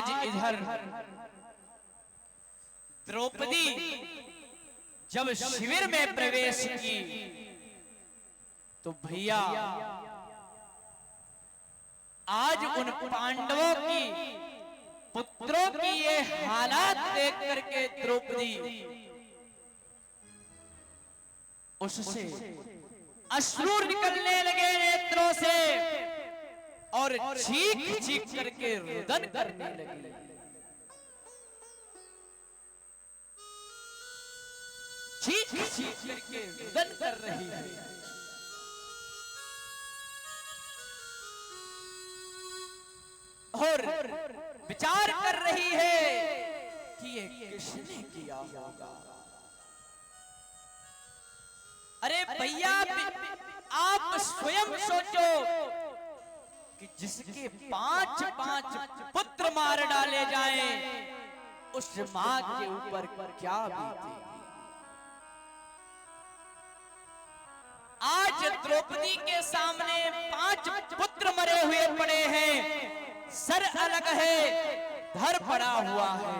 आज इधर द्रौपदी जब शिविर में प्रवेश की तो भैया आज उन पांडवों की पुत्रों की ये हालात देख करके द्रौपदी उससे अश्रु निकलने लगे नेत्रों से और चीख चीख करके रुदन करने लगी। चीख चीख करके रुदन कर रही है। और विचार कर रही है कि ये किसने किया होगा। अरे भैया आप स्वयं सोचो कि जिसके 5 पुत्र मार डाले जाएं, उस मां के ऊपर क्या बीतेगी। आज द्रौपदी के सामने 5 पुत्र मरे हुए पड़े हैं, सर अलग है, धड़ पड़ा हुआ है।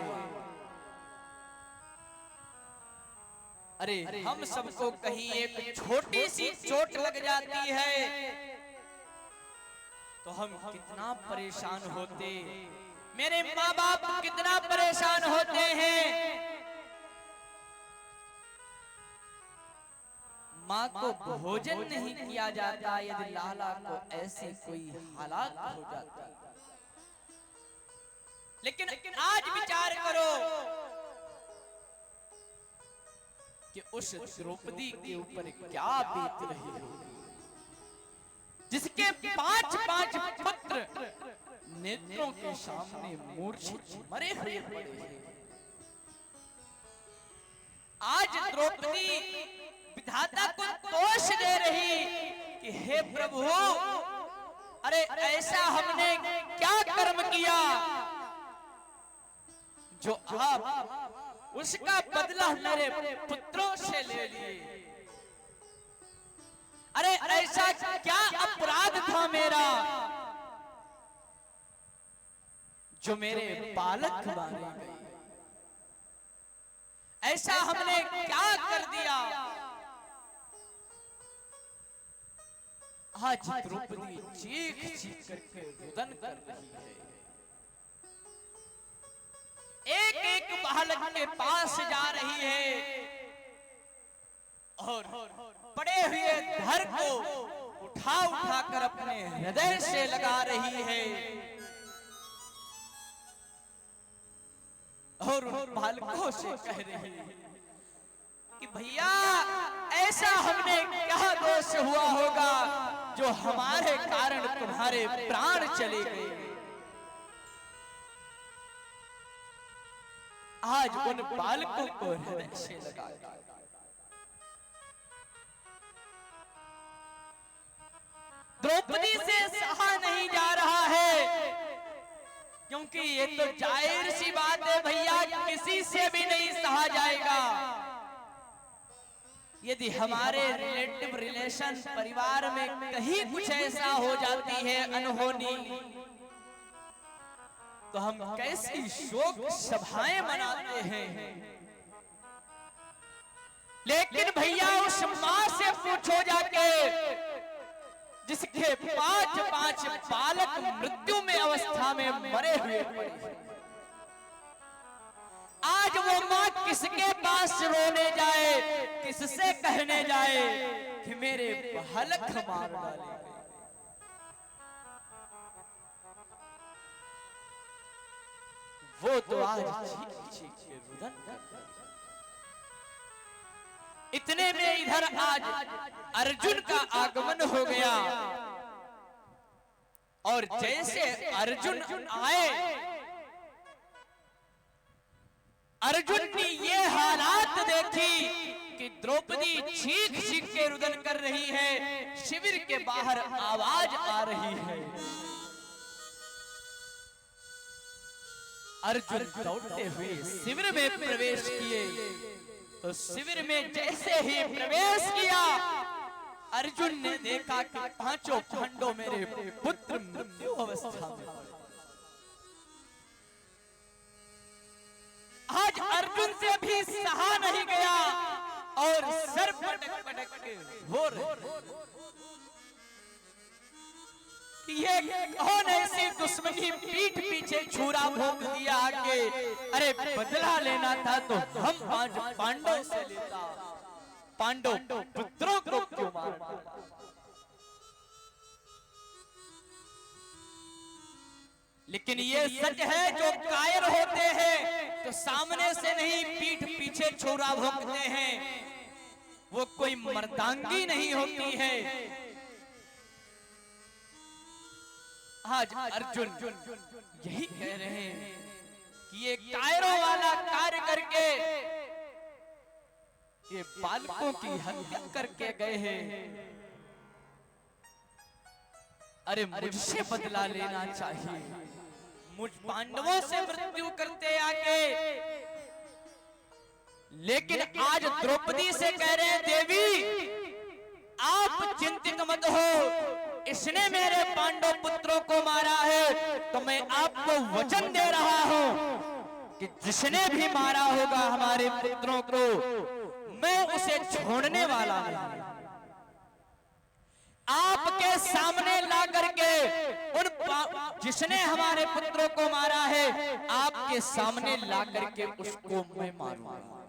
अरे हम सबको कहीं एक छोटी सी चोट लग जाती है तो हम कितना परेशान होते, मेरे माँ बाप कितना परेशान होते हैं। माँ को भोजन नहीं किया जाता यदि लाला को ऐसी कोई हालात हो जाती। लेकिन आज विचार करो कि उस द्रौपदी के ऊपर क्या बीत रही होगी, जिसके 5 पुत्र नेत्रों के सामने मूर्छित मरे हुए पड़े हैं। आज द्रौपदी विधाता को दोष दे रही कि हे प्रभु, अरे ऐसा हमने क्या कर्म किया जो आप उसका बदला मेरे पुत्रों से ले लिए। अरे ऐसा क्या अपराध था मेरा जो मेरे बालक मारे गए। ऐसा हमने क्या कर दिया। आज द्रौपदी चीख चीख करके रुदन कर रही है। एक एक बालक के पास जा रही है और पड़े हुए धड़ को उठा उठा कर अपने हृदय से लगा रही है और उन बालकों से कह रही है कि भैया ऐसा हमने क्या दोष हुआ होगा जो हमारे कारण तुम्हारे प्राण चले गए। आज उन बालकों को हृदय से लगा द्रौपदी से सहा नहीं जा रहा है, क्योंकि ये तो जाहिर सी बात है भैया, किसी से भी नहीं सहा जाएगा। यदि हमारे रिलेटिव रिलेशन परिवार में कहीं कुछ ऐसा हो जाती है अनहोनी, तो हम कैसी शोक सभाएं मनाते हैं। लेकिन भैया उस मां से पूछो जाके जिसके 5 बालक मृत्यु में अवस्था में मरे हुए पड़े। आज वो मां किसके पास रोने जाए, किससे कहने जाए कि मेरे बालक मार डाले गए। वो तो आज चीख चीख के रुदन कर रही। इतने में इधर आज अर्जुन का आगमन हो गया और जैसे अर्जुन आए, अर्जुन ने ये हालात देखी कि द्रौपदी चीख चीख के रुदन कर रही है, शिविर के बाहर आवाज आ रही है। अर्जुन दौड़ते हुए शिविर में प्रवेश किए तो शिविर में जैसे ही प्रवेश किया, अर्जुन ने देखा कि 5 खंडों मेरे पुत्र मृत्यु अवस्था में। मुझसे भी सहा नहीं गया और सर पटक पटक के हो रहे कि ये कौन ऐसी दुश्मनी पीठ पीछे छुरा भोंक दिया आके। अरे बदला लेना था तो हम पांडव से लेता, पांडव पुत्रों को क्यों मारना। लेकिन ये सच है, जो कायर होते हैं तो सामने से नहीं पीठ पीछे छुरा भोंकते हैं, वो कोई मर्दांगी नहीं होती है। आज अर्जुन यही कह रहे हैं कि ये कायरों वाला कार्य करके ये बालकों की हत्या करके गए हैं। अरे मुझसे बदला लेना चाहिए, मुझ पांडवों से मृत्यु करते आके। लेकिन आज द्रौपदी से कह रहे हैं, देवी आप चिंतित मत हो, इसने मेरे पांडव पुत्रों को मारा है तो मैं आपको वचन दे रहा हूं कि जिसने भी मारा होगा हमारे पुत्रों को, मैं उसे छोड़ने वाला नहीं। आपके सामने ला करके जिसने हमारे पुत्रों को मारा है, आपके सामने ला करके उसको मैं मारूंगा।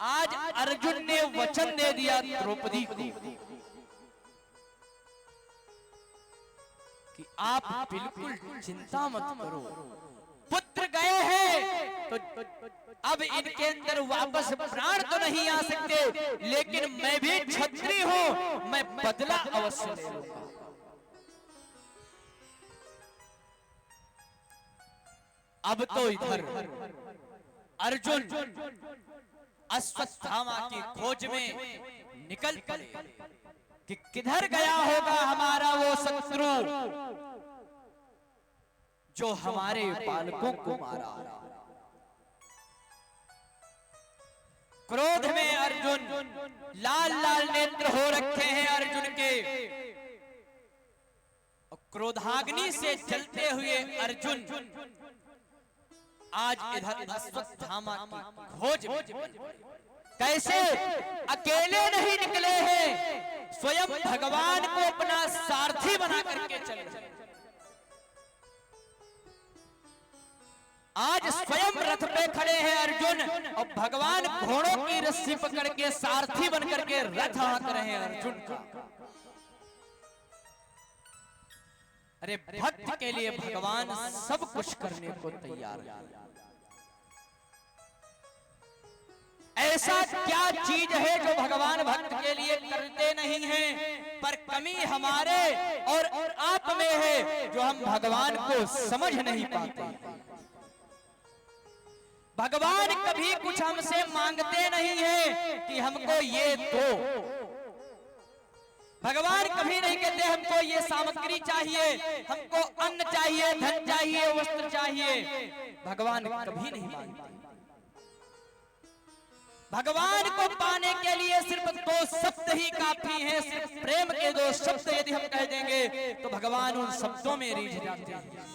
आज अर्जुन ने वचन दे दिया द्रौपदी को कि आप बिल्कुल चिंता मत करो, पुत्र गए हैं तो अब इनके अंदर वापस प्राण तो नहीं आ सकते, लेकिन मैं भी क्षत्रिय हूं, मैं बदला अवश्य लूंगा। अब तो इधर अर्जुन अश्वत्थामा की खोज में निकल पड़े कि किधर गया होगा हमारा वो शत्रु जो हमारे बालकों को मारा। क्रोध में अर्जुन, लाल लाल नेत्र हो रखे हैं अर्जुन के, और क्रोधाग्नि से जलते हुए अर्जुन आज इधर अश्वत्थामा की खोज में। कैसे? अकेले नहीं निकले हैं, स्वयं भगवान को अपना सारथी बना करके चल रहे। आज स्वयं रथ पे खड़े हैं अर्जुन, और भगवान घोड़ों की रस्सी पकड़ के सारथी बन करके रथ हाँक रहे हैं अर्जुन का। अरे भक्त के लिए भगवान सब कुछ करने को तैयार है। ऐसा क्या चीज है जो भगवान भक्त के लिए करते नहीं हैं, पर कमी हमारे और आप में है जो हम भगवान को समझ नहीं पाते। भगवान कभी कुछ हमसे मांगते नहीं है कि हमको ये दो। भगवान कभी नहीं कहते हमको ये सामग्री चाहिए, हमको अन्न चाहिए, धन चाहिए, वस्त्र चाहिए। भगवान कभी नहीं मांगते। भगवान को पाने के लिए सिर्फ दो शब्द ही काफी हैं, सिर्फ प्रेम के दो शब्द यदि हम कह देंगे तो भगवान उन शब्दों में रीझ जाते हैं।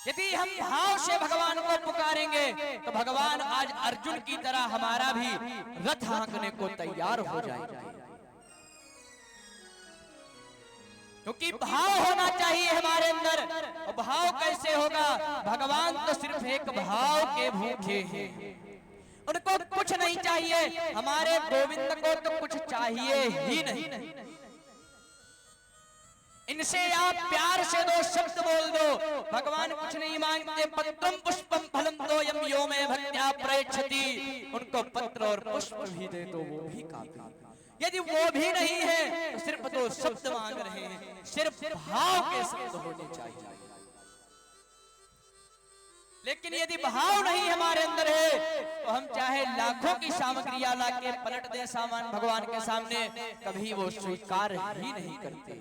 यदि हम भाव से भगवान को पुकारेंगे तो भगवान आज अर्जुन की तरह हमारा भी रथ हाँकने को तैयार हो जाएगा। क्योंकि भाव होना चाहिए हमारे अंदर। और भाव कैसे होगा? भगवान तो सिर्फ एक भाव के भूखे हैं, उनको कुछ नहीं चाहिए। हमारे गोविंद को तो कुछ चाहिए ही नहीं। इनसे आप प्यार से दो शब्द बोल दो, भगवान कुछ नहीं मांगते। पत्रम पुष्पम फलम तोयम यो में भक्त्या प्रयच्छति। उनको पत्र और पुष्प भी दे दो, वो भी काफी। यदि वो भी नहीं है तो सिर्फ दो शब्द मांग रहे हैं, सिर्फ भाव के शब्द होने चाहिए। लेकिन यदि भाव नहीं हमारे अंदर है तो हम चाहे लाखों की सामग्रियां लाके पलट दें सामान भगवान के सामने, कभी वो स्वीकार ही नहीं करते।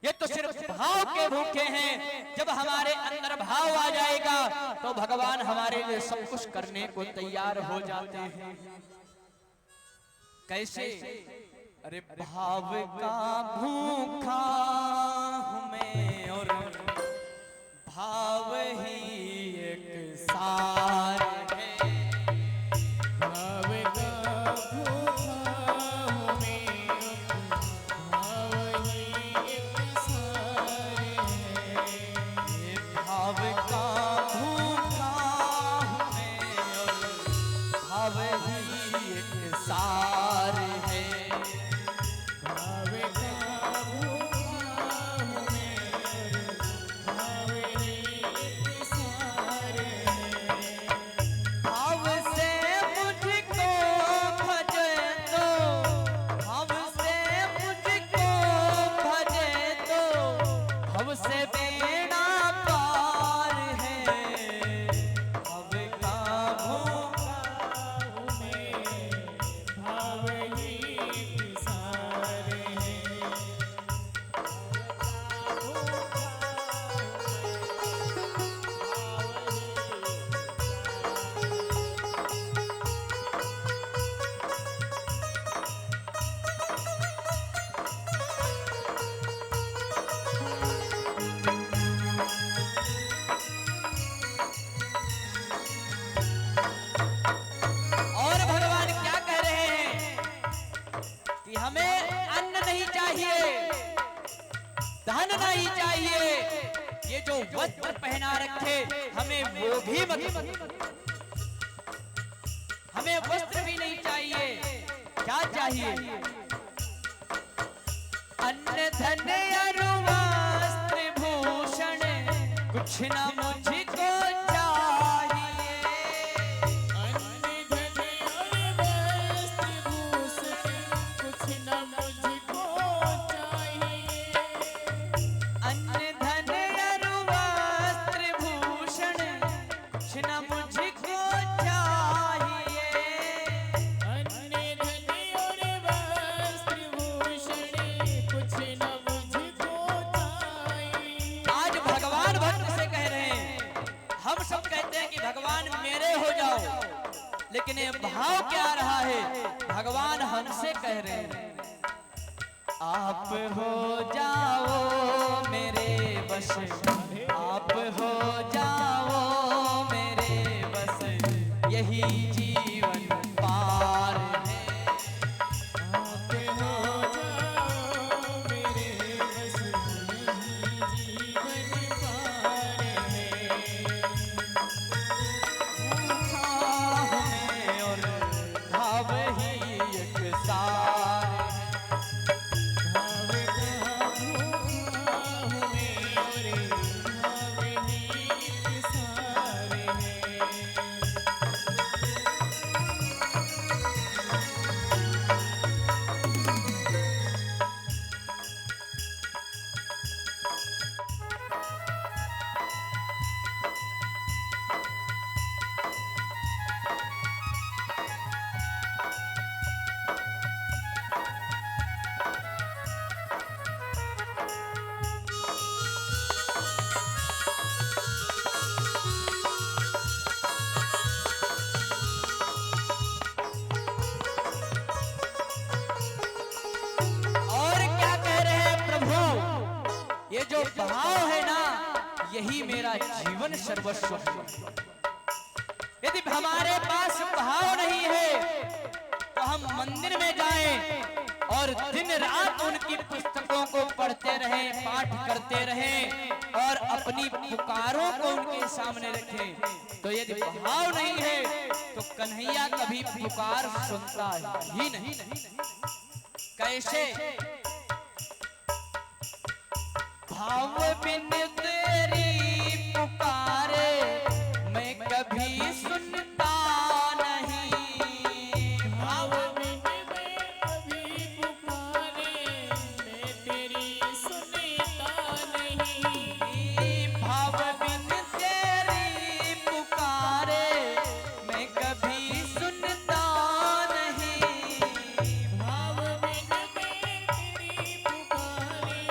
ये तो सिर्फ भाव के भूखे हैं। जब हमारे अंदर भाव आ जाएगा तो भगवान हमारे लिए सब कुछ करने को तैयार हो जाते हैं। कैसे? अरे भाव का भूखा हूं मैं और भाव ही एक पहनना ही चाहिए। ये जो वस्त्र पहना रखे हमें वो भी मत, हमें वस्त्र भी नहीं चाहिए। क्या चाहिए? अन्न धन अरु वस्त्र भूषण कुछ न मुझको चाहिए। अन्न धन और वस्त्र भूषण कुछ न मुझको चाहिए। अन्न धन अरु वस्त्र भूषण कुछ न मुझको चाहिए। अन्न धन और वस्त्र भूषण कुछ न मुझको चाहिए। आज भगवान भक्त से कह रहे हैं, हम सब कहते हैं कि भगवान मेरे हो जाओ, लेकिन ये भाव क्या रहा है? भगवान हमसे कह रहे हैं, आप हो जाओ मेरे बस, आप हो जाओ मेरे बस, यही जीवन पार है। आप हो जाओ मेरे बस, यही जीवन पार है। भूखा हमें और भाव ही एक सार है। भाव का भूखा हमें और भाव ही एक सार है। और क्या कह रहे हैं प्रभु? ये जो भाव है ना, यही मेरा जीवन सर्वस्व है। यदि हमारे पास भाव नहीं है तो हम मंदिर में जाएं और दिन रात उनकी पुस्तकों को पढ़ते रहें, पाठ करते रहें और अपनी पुकारों को उनके सामने रखें। तो यदि भाव नहीं है तो कन्हैया कभी पुकार सुनता ही नहीं। कैसे? भाव बिन तेरी पुकारे मैं कभी सुनता नहीं। भाव बिन मैं कभी पुकारे मैं तेरी सुनता नहीं। भाव बिन तेरी पुकारे मैं कभी सुनता नहीं। भाव बिन मैं तेरी पुकारे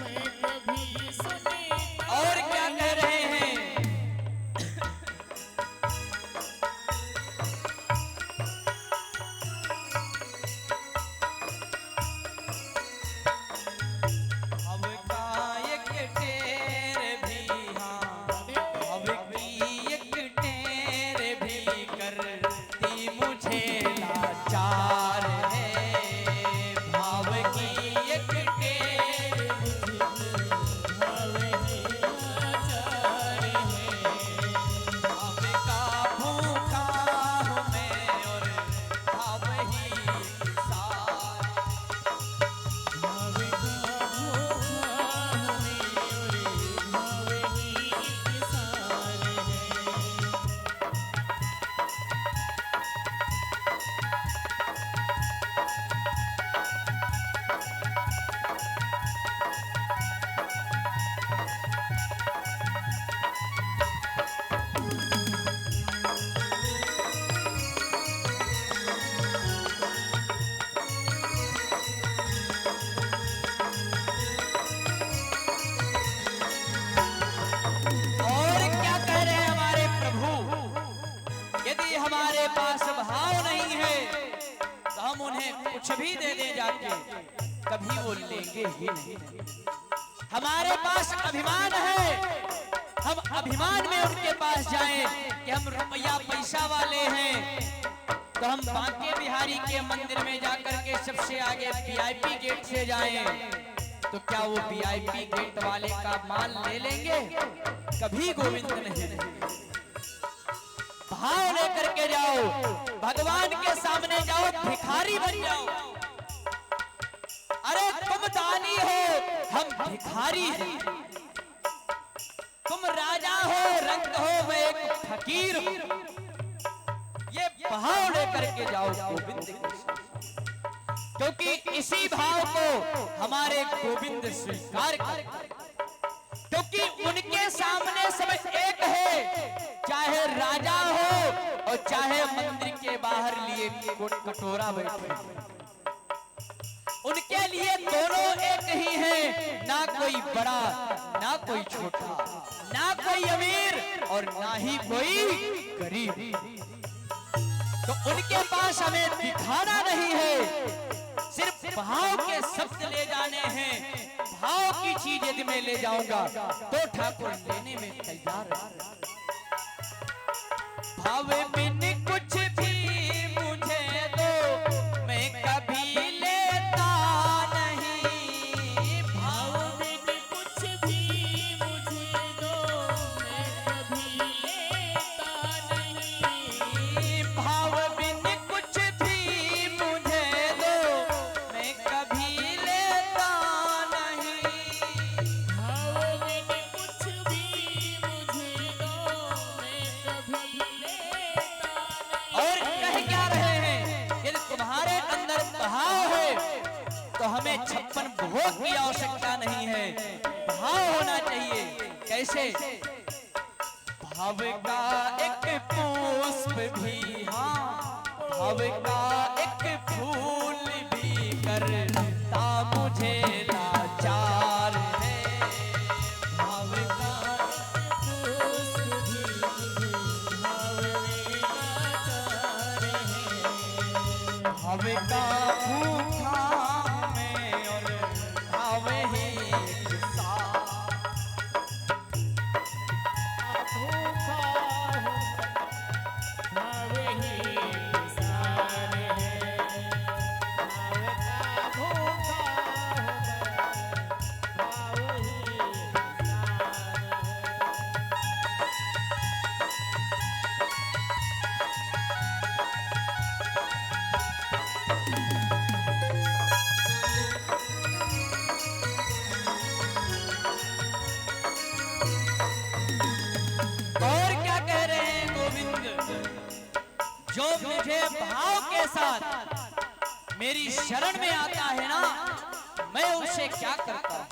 मैं कभी सुनता। और क्या कह रहे हैं? अब कायक टेर भी, हाँ अब की एक टेर भी करती मुझे लाचार है। भाव की एक टेर भाव ही आचार है। भाव का भूखा हूँ मैं और भाव ही सार। भाव का भूखा हमें और भाव ही एक सार है। और क्या कह रहे हैं हमारे प्रभु? यदि हमारे पास भाव नहीं है तो हम उन्हें कुछ भी दे दे जाके कभी वो लेंगे ही नहीं। हमारे पास अभिमान है, हम अभिमान में उनके पास जाएं कि हम रुपया पैसा वाले हैं, तो हम बांके बिहारी के मंदिर में जाकर के सबसे आगे VIP गेट से जाएं तो क्या वो वीआईपी गेट वाले का माल ले लेंगे? कभी गोविंद नहीं लेंगे। भाव लेकर के जाओ, भगवान के सामने जाओ, भिखारी बन जाओ। अरे तुम दानी हो, हम भिखारी हैं। तुम राजा हो, रंग हो, मैं एक फकीर हूं। ये भाव लेकर के जाओ गोविंद कृष्ण, क्योंकि इसी भाव को हमारे गोविंद स्वीकार करते, क्योंकि उनके सामने सब एक है, चाहे राजा हो और चाहे मंदिर के बाहर लिए कटोरा बैठे, उनके लिए दोनों एक ही हैं। ना कोई बड़ा ना कोई छोटा, ना कोई अमीर और ना ही कोई गरीब। तो उनके पास हमें दिखाना नहीं है, सिर्फ भाव के शब्द ले जाने हैं। भाव की चीज यदि मैं ले जाऊंगा तो ठाकुर लेने में तैयार है। भाव बिन कुछ भी मुझे दो, मैं कभी लेता नहीं। भाव बिन कुछ भी मुझे दो, मैं कभी लेता नहीं। भाव बिन कुछ भी मुझे दो, मैं कभी लेता नहीं। भाव बिन कुछ भी मुझे दो, मैं कभी लेता नहीं। और कह क्या रहे हैं? यदि तुम्हारे अंदर भाव है तो हमें 56 भोग की आवश्यकता नहीं है, भाव होना चाहिए। कैसे? भाव का एक पुष्प भी, हाँ, भाव का एक फूल भी करता मुझे लाचार है। भाव का पुष्प भी मुझे भाव में लाचार है। भाव का भूखा में और भाव ही साथ। भूखा हूँ, भाव ही सार है। भाव का भूखा हूँ, भाव ही सार है। और क्या कह रहे हैं गोविंद? जो मुझे भाव के साथ मेरी शरण में आता है ना, मैं उसे क्या करता हूं?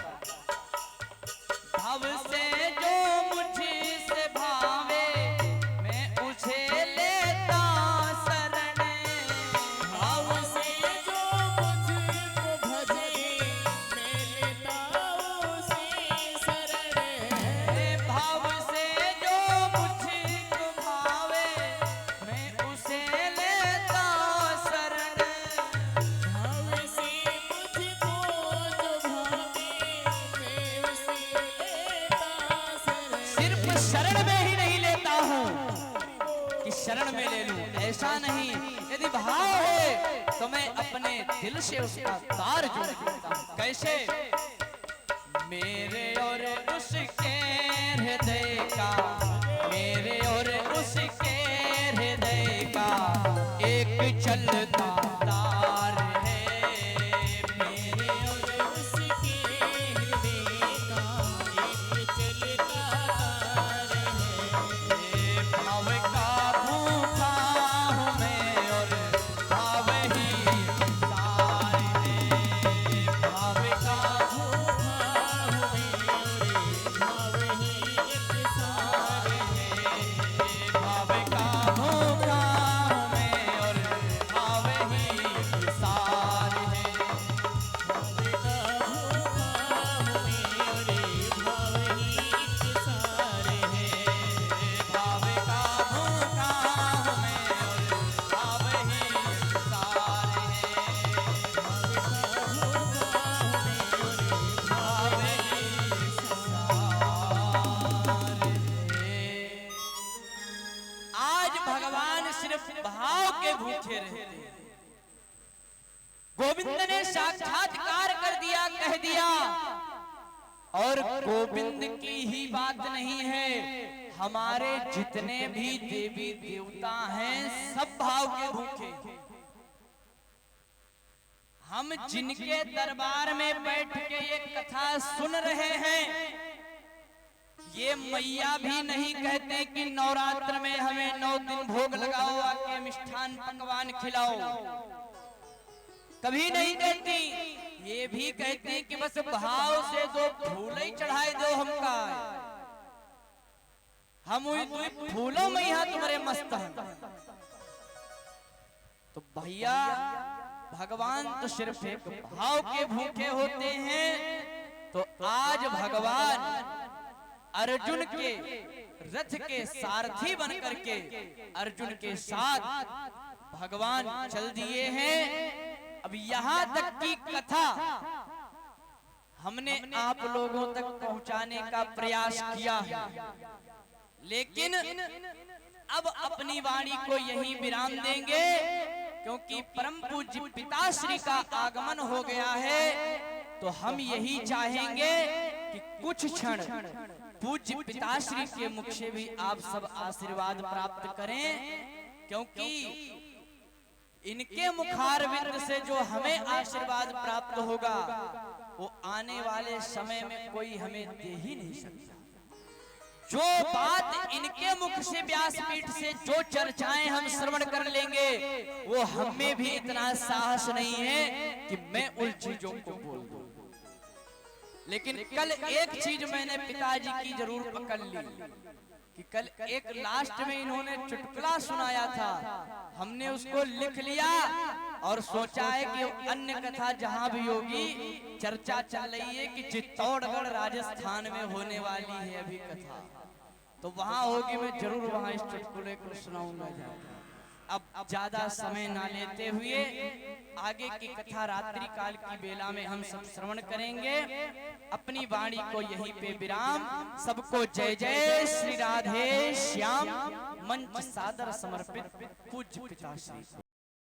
भाव से जो मुझसे भावे, मैं उसे लेता शरण। भाव से जो मुझको भजे, मैं लेता उसे शरण। भाव से जो मुझको भावे, मैं उसे लेता शरण। भाव से मुझको जो भावे, मैं उसे लेता शरण। सिर्फ शरण में ही नहीं लेता हूँ कि शरण में ले लूं, ऐसा नहीं। यदि भाव है तो मैं अपने दिल से उसका तार जोड़ देता हूं। कैसे? मेरे और उसके हृदय का, मेरे और उसके हृदय का एक चलता तार है। मेरे और उसके हृदय का एक चलता तार है। भाव का भूखा हूँ मैं और भाव ही सार है। भाव का भूखा हूँ मैं, भाव ही एक सार है। भाव का भूखा हूँ मैं और भाव ही सार है। भाव का भूखा हूँ मैं, भाव ही एक सार है। भाव का भूखा हूँ मैं और भाव ही सार है। भाव ही आज भगवान सिर्फ भाव के भूखे रहते हैं। गोविंद ने साक्षात्कार कर दिया, कह दिया। और गोविंद की ही बात नहीं है, हमारे जितने भी देवी देवता हैं सब भाव के भूखे। हम जिनके दरबार में बैठ के ये कथा सुन रहे हैं, ये मैया भी नहीं कहते कि नवरात्र में हमें 9 दिन भोग लगाओ, आके मिष्ठान पकवान खिलाओ, कभी नहीं कहती। ये भी कहते हैं कि बस भाव से 2 फूल ही चढ़ाए दो हमका, हम फूलों में यहाँ तुम्हारे मस्त हैं। तो भैया भगवान तो सिर्फ एक भाव के भूखे होते हैं। तो आज भगवान अर्जुन के रथ के सारथी बन करके अर्जुन के साथ भगवान चल दिए हैं। अब यहाँ तक की कथा हमने आप लोगों तक पहुंचाने का प्रयास किया है, लेकिन अब अपनी वाणी को यहीं विराम देंगे, क्योंकि परम पूज्य पिताश्री का आगमन हो गया है। तो हम यही चाहेंगे कि कुछ क्षण पूज्य पिताश्री के मुख से भी आप सब आशीर्वाद प्राप्त करें, क्योंकि इनके मुखारविंद से जो हमें आशीर्वाद प्राप्त होगा वो आने वाले समय में कोई हमें दे ही नहीं सकता। जो बात इनके मुख से व्यासपीठ से जो चर्चाएं हम श्रवण कर लेंगे, वो हमें भी इतना साहस नहीं है कि मैं उन चीजों को बोल दूं। लेकिन कल एक चीज मैंने पिताजी की जरूर पकड़ ली कि कल एक लास्ट में इन्होंने चुटकुला सुनाया था, हमने उसको लिख लिया और सोचा है कि अन्य कथा जहां भी होगी चर्चा चल रही है कि चित्तौड़गढ़ राजस्थान में होने वाली है अभी कथा, तो वहां होगी, मैं जरूर वहां इस चुटकुले को सुनाऊंगा। अब ज्यादा समय ना लेते हुए आगे की कथा रात्रि काल की बेला में हम सब श्रवण करेंगे। अपनी वाणी को यहीं पे विराम। सबको जय जय श्री राधे श्याम। मंच सादर समर्पित पूज्य पिताश्री को।